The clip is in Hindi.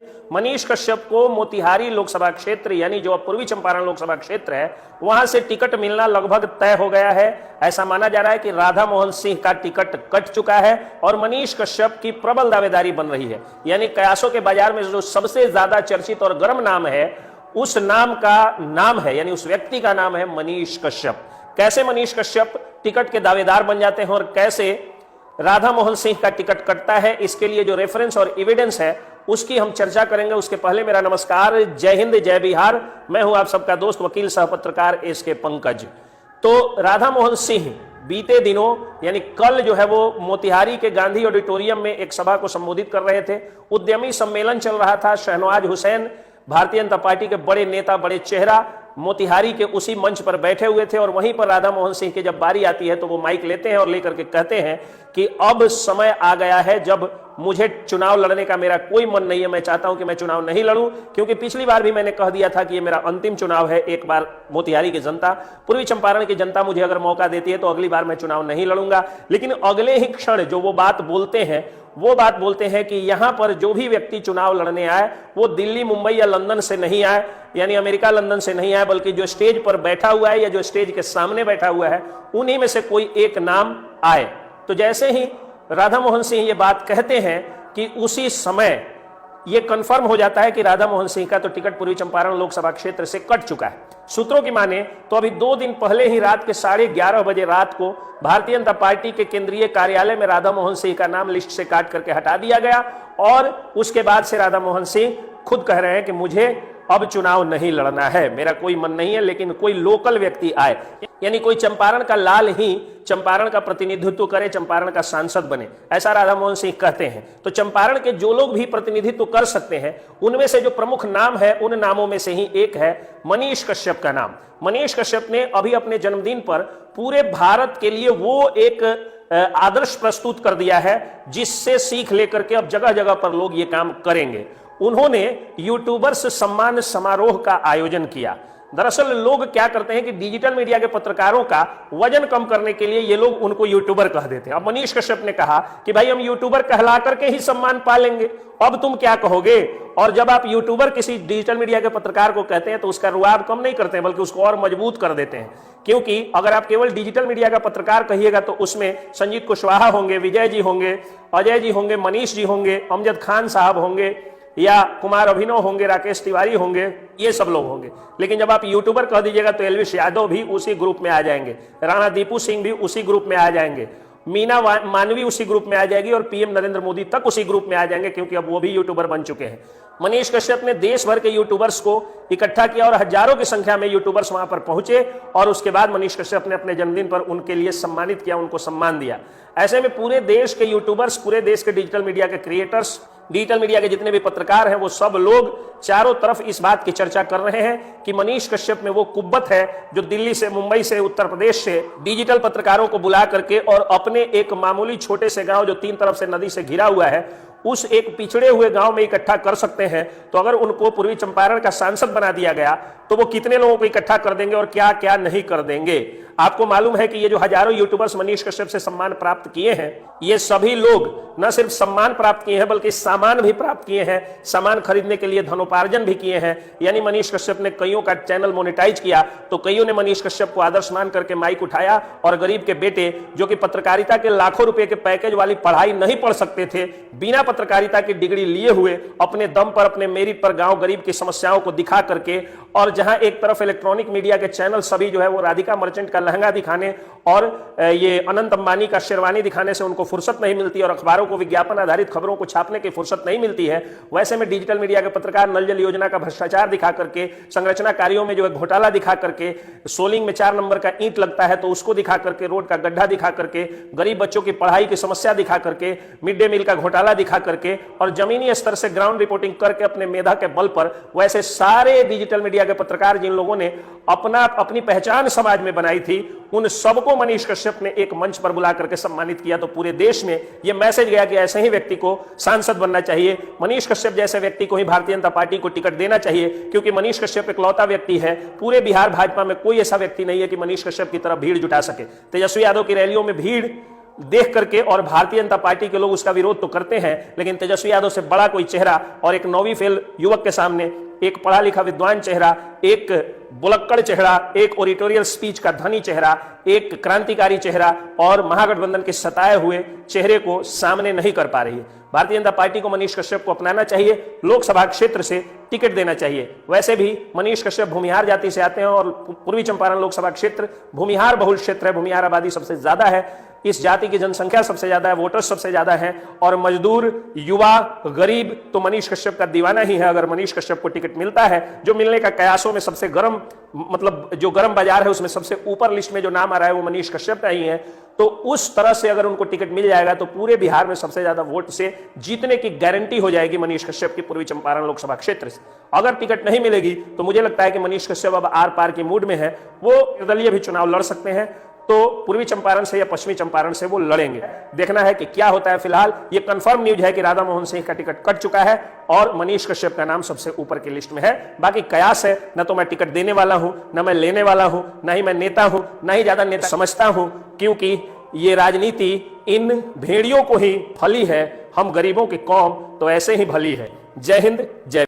मनीष कश्यप को मोतिहारी लोकसभा क्षेत्र यानी जो पूर्वी चंपारण लोकसभा क्षेत्र है वहां से टिकट मिलना लगभग तय हो गया है। ऐसा माना जा रहा है कि राधा मोहन सिंह का टिकट कट चुका है और मनीष कश्यप की प्रबल दावेदारी बन रही है। यानी कयासों के बाजार में जो सबसे ज्यादा चर्चित और गर्म नाम है उस नाम का नाम है यानी उस व्यक्ति का नाम है मनीष कश्यप। कैसे मनीष कश्यप टिकट के दावेदार बन जाते हैं और कैसे राधा मोहन सिंह का टिकट कटता है, इसके लिए जो रेफरेंस और एविडेंस है उसकी हम चर्चा करेंगे। उसके पहले मेरा नमस्कार, जय हिंद, जय बिहार। मैं हूं आप सबका दोस्त वकील सह पत्रकार एसके पंकज। तो राधा मोहन सिंह बीते दिनों यानी कल जो है वो मोतिहारी के गांधी ऑडिटोरियम में एक सभा को संबोधित कर रहे थे। उद्यमी सम्मेलन चल रहा था। शहनवाज हुसैन भारतीय जनता पार्टी के बड़े नेता, बड़े चेहरा मोतिहारी के उसी मंच पर बैठे हुए थे और वहीं पर राधा मोहन सिंह की जब बारी आती है तो वो माइक लेते हैं और लेकर के कहते हैं कि अब समय आ गया है जब मुझे चुनाव लड़ने का मेरा कोई मन नहीं है। मैं चाहता हूं कि मैं चुनाव नहीं लड़ूं क्योंकि पिछली बार भी मैंने कह दिया था कि ये मेरा अंतिम चुनाव है। एक बार मोतिहारी की जनता, पूर्वी चंपारण की जनता मुझे अगर मौका देती है तो अगली बार मैं चुनाव नहीं लड़ूंगा। लेकिन अगले ही क्षण जो वो बात बोलते हैं कि यहां पर जो भी व्यक्ति चुनाव लड़ने आए वो दिल्ली, मुंबई या लंदन से नहीं आए, यानी अमेरिका, लंदन से नहीं आए, बल्कि जो स्टेज पर बैठा हुआ है या जो स्टेज के सामने बैठा हुआ है उन्हीं में से कोई एक नाम आए। तो जैसे ही राधा मोहन सिंह ये बात कहते हैं कि उसी समय ये कंफर्म हो जाता है कि राधा मोहन सिंह का तो टिकट पूर्वी चंपारण लोकसभा क्षेत्र से कट चुका है। सूत्रों की माने तो अभी 2 दिन पहले ही रात के 11:30 बजे रात को भारतीय जनता पार्टी के केंद्रीय कार्यालय में राधा मोहन सिंह का नाम लिस्ट से काट करके हटा दिया गया और उसके बाद से राधा मोहन सिंह खुद कह रहे हैं कि मुझे अब चुनाव नहीं लड़ना है, मेरा कोई मन नहीं है, लेकिन कोई लोकल व्यक्ति आए, यानी कोई चंपारण का लाल ही चंपारण का प्रतिनिधित्व करे, चंपारण का सांसद बने, ऐसा राधा मोहन सिंह कहते हैं। तो चंपारण के जो लोग भी प्रतिनिधित्व कर सकते हैं उनमें से जो प्रमुख नाम है उन नामों में से ही एक है मनीष कश्यप का नाम। मनीष कश्यप ने अभी अपने जन्मदिन पर पूरे भारत के लिए वो एक आदर्श प्रस्तुत कर दिया है जिससे सीख लेकर के अब जगह जगह पर लोग ये काम करेंगे। उन्होंने यूट्यूबर्स सम्मान समारोह का आयोजन किया। दरअसल लोग क्या करते हैं कि डिजिटल मीडिया के पत्रकारों का वजन कम करने के लिए ये लोग उनको यूट्यूबर कह देते हैं। अब मनीष कश्यप ने कहा कि भाई हम यूट्यूबर कहला करके ही सम्मान पा लेंगे, अब तुम क्या कहोगे। और जब आप यूट्यूबर किसी डिजिटल मीडिया के पत्रकार को कहते हैं तो उसका रुआब कम नहीं करते हैं बल्कि उसको और मजबूत कर देते हैं। क्योंकि अगर आप केवल डिजिटल मीडिया का पत्रकार कहिएगा तो उसमें संजीत कुशवाहा होंगे, विजय जी होंगे, अजय जी होंगे, मनीष जी होंगे, अमजद खान साहब होंगे या कुमार अभिनव होंगे, राकेश तिवारी होंगे, ये सब लोग होंगे। लेकिन जब आप यूट्यूबर कह दीजिएगा तो एलविश यादव भी उसी ग्रुप में आ जाएंगे, राणा दीपू सिंह भी उसी ग्रुप में आ जाएंगे, मीना मानवी उसी ग्रुप में आ जाएगी और पीएम नरेंद्र मोदी तक उसी ग्रुप में आ जाएंगे क्योंकि अब वो भी यूट्यूबर बन चुके हैं। मनीष कश्यप ने देश भर के यूट्यूबर्स को इकट्ठा किया और हजारों की संख्या में यूट्यूबर्स वहां पर पहुंचे और उसके बाद मनीष कश्यप ने अपने जन्मदिन पर उनके लिए सम्मानित किया, उनको सम्मान दिया। ऐसे में पूरे देश के यूट्यूबर्स, पूरे देश के डिजिटल मीडिया के क्रिएटर्स, डिजिटल मीडिया के जितने भी पत्रकार हैं वो सब लोग चारों तरफ इस बात की चर्चा कर रहे हैं कि मनीष कश्यप में वो कुव्वत है जो दिल्ली से, मुंबई से, उत्तर प्रदेश से डिजिटल पत्रकारों को बुला करके और अपने एक मामूली छोटे से गांव जो 3 तरफ से नदी से घिरा हुआ है उस एक पिछड़े हुए गांव में इकट्ठा कर सकते हैं। तो अगर उनको पूर्वी चंपारण का सांसद बना दिया गया तो वो कितने लोगों को इकट्ठा कर देंगे और क्या क्या नहीं कर देंगे। आपको मालूम है कि ये जो हजारों यूट्यूबर्स मनीष कश्यप से सम्मान प्राप्त किए हैं ये सभी लोग न सिर्फ सम्मान प्राप्त किए हैं बल्कि सामान भी प्राप्त किए हैं, सामान खरीदने के लिए धनोपार्जन भी किए हैं। यानी मनीष कश्यप ने कईयों का चैनल मोनेटाइज किया तो कईयों ने मनीष कश्यप को आदर्श मान करके माइक उठाया और गरीब के बेटे जो कि पत्रकारिता के लाखों रुपए के पैकेज वाली पढ़ाई नहीं पढ़ सकते थे, बिना पत्रकारिता की डिग्री लिए हुए अपने दम पर, अपने मेरिट पर गांव गरीब की समस्याओं को दिखा करके, और जहां एक तरफ इलेक्ट्रॉनिक मीडिया के चैनल सभी जो है वो राधिका मर्चेंट का लहंगा दिखाने और ये अनंत अंबानी का शेरवानी दिखाने से उनको फुर्सत नहीं मिलती और अखबारों को विज्ञापन आधारित खबरों को छापने की फुर्सत नहीं मिलती है, वैसे में डिजिटल मीडिया के पत्रकार नल जल योजना का भ्रष्टाचार दिखा करके, संरचना कार्यों में जो है घोटाला दिखा करके, सोलिंग में 4 नंबर का ईंट लगता है तो उसको दिखा करके, रोड का गड्ढा दिखा करके, गरीब बच्चों की पढ़ाई की समस्या दिखा करके, मिड डे मील का घोटाला दिखा करके और जमीनी स्तर से ग्राउंड रिपोर्टिंग करके अपने मेधा के बल पर, वैसे सारे डिजिटल मीडिया के पत्रकार जिन लोगों ने अपनी पहचान समाज में बनाई थी उन सबको मनीष कश्यप ने एक मंच पर बुला करके सम्मानित किया। तो पूरे देश में यह मैसेज गया कि ऐसे ही व्यक्ति को सांसद बनना चाहिए, मनीष कश्यप जैसे व्यक्ति को ही भारतीय जनता पार्टी को टिकट देना चाहिए, क्योंकि मनीष कश्यप इकलौता व्यक्ति है। पूरे बिहार भाजपा में कोई ऐसा व्यक्ति नहीं है कि मनीष कश्यप की तरफ भीड़ जुटा सके। तेजस्वी यादव की रैलियों में भीड़ देख करके, और भारतीय जनता पार्टी के लोग उसका विरोध तो करते हैं, लेकिन तेजस्वी यादव से बड़ा कोई चेहरा और एक 9वीं फेल युवक के सामने एक पढ़ा लिखा विद्वान चेहरा, एक बुलक्कड़ चेहरा, एक ओरिटोरियल स्पीच का धनी चेहरा, एक क्रांतिकारी चेहरा और महागठबंधन के सताए हुए चेहरे को सामने नहीं कर पा रही है। भारतीय जनता पार्टी को मनीष कश्यप को अपनाना चाहिए, लोकसभा क्षेत्र से टिकट देना चाहिए। वैसे भी मनीष कश्यप भूमिहार जाति से आते हैं और पूर्वी चंपारण लोकसभा क्षेत्र भूमिहार बहुल क्षेत्र है, भूमिहार आबादी सबसे ज्यादा है, इस जाति की जनसंख्या सबसे ज्यादा है, वोटर्स सबसे ज्यादा हैं, और मजदूर, युवा, गरीब तो मनीष कश्यप का दीवाना ही है। अगर मनीष कश्यप को टिकट मिलता है, जो मिलने का कयासों में सबसे गर्म, मतलब जो गर्म बाजार है उसमें सबसे ऊपर लिस्ट में जो नाम आ रहा है वो मनीष कश्यप का ही है, तो उस तरह से अगर उनको टिकट मिल जाएगा तो पूरे बिहार में सबसे ज्यादा वोट से जीतने की गारंटी हो जाएगी मनीष कश्यप की पूर्वी चंपारण लोकसभा क्षेत्र से। अगर टिकट नहीं मिलेगी तो मुझे लगता है कि मनीष कश्यप अब आर पार की मूड में है, वो निर्दलीय भी चुनाव लड़ सकते हैं, तो पूर्वी चंपारण से या पश्चिमी चंपारण से वो लड़ेंगे। देखना है कि क्या होता है। फिलहाल ये कंफर्म न्यूज है कि राधा मोहन सिंह का टिकट कट चुका है और मनीष कश्यप का नाम सबसे ऊपर की लिस्ट में है। बाकी कयास है, न तो मैं टिकट देने वाला हूं, न मैं लेने वाला हूं, न ही मैं नेता हूं, न ही ज्यादा नेता समझता हूं, क्योंकि ये राजनीति इन भेड़ियों को ही फली है। हम गरीबों की कौम तो ऐसे ही भली है। जय हिंद, जय